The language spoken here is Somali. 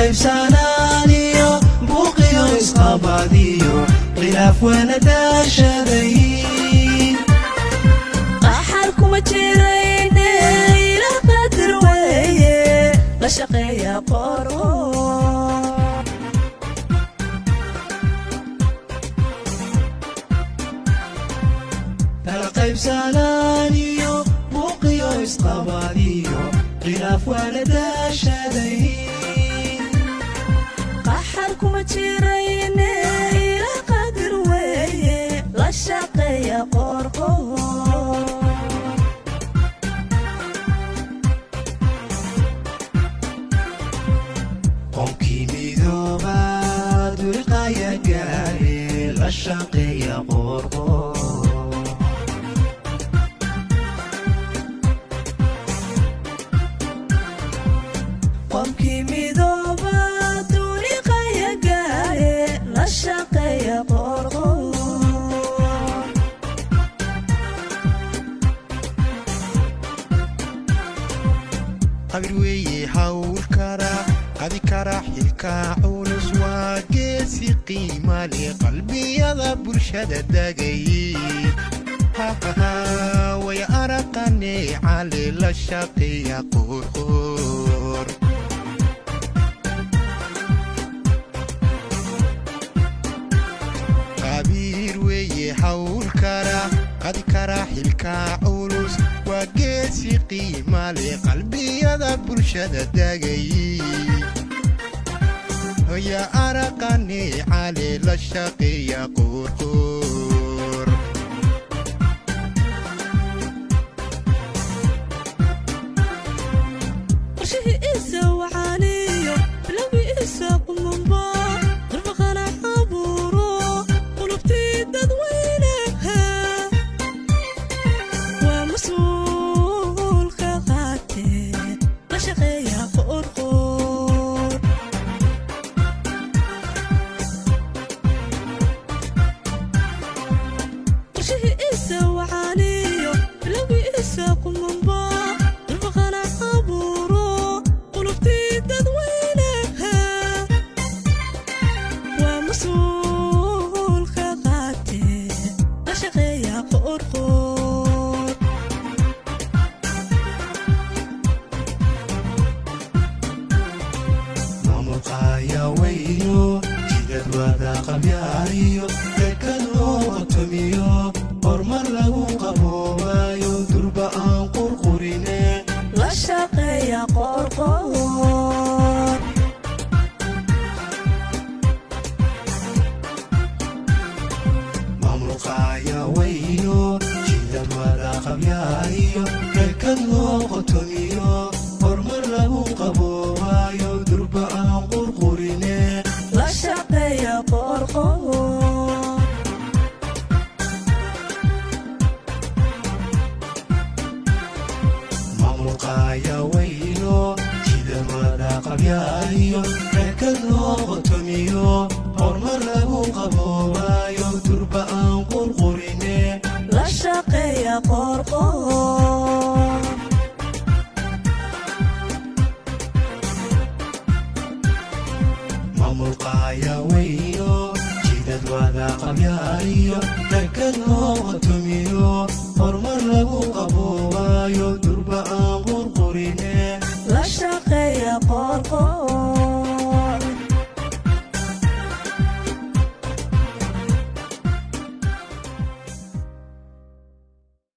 qaybsanaaniyo buuqiyo isqabadiyo khilaaf wana daashaday qaxar kuma jirayne ila qadir weeye la shaqeeya qoro qaybsanaaniyo buuqiyo isqabadiyo khilaaf wana daashaday qaxar kuma jirayne ila qadir weeye la shaqeeya qoro qomkii midooba duriqaya gaare la shaqeeya qoro qomkii midooba duriqaya gaare la shaqeeya qoro qabir weeye hawl kara qadi kara xilka culus waa geesi qiima leh qalbiyada bulshada degay way araqane cali la shaqeeya qorqor qabir weeye hawl kara qadi kara xilka culus waa geesi qiima leh qalbiyada bulshada degay ya araqane cali la shaqeeya qorqor qorshihii isa wacaaniyo bilowgii isa qumanba darbaqana abuuro qulubtii dadweynaha waa mas-uulka qaatee la shaqeeya qorqor qorshihii isa wacaaniyo bilowgii isa qumanba darbaqana abuuro qulubtii dadweynaha waa mas-uulka qaatee la shaqeeya qorqor maamulqaya weyno jidad wada qabyaariyo dekad loo otomiyo hormar lagu qaboobayo durba aan qurqurine la shaqeeya qorqor maamulqaya weyno jidad wada qabyaariyo dekad loo qotomiyo hormar lagu qaboobayo durba aan qurqurine la shaqeeya qorqor maamulqaya weyno jidad wada qabyaariyo dekad loo qotomiyo hormar lagu qaboobayo durba aan qurqurine la shaqeeya qorqor maamulqaya weyno jidad wada qabyaariyo dekad loo qotomiyo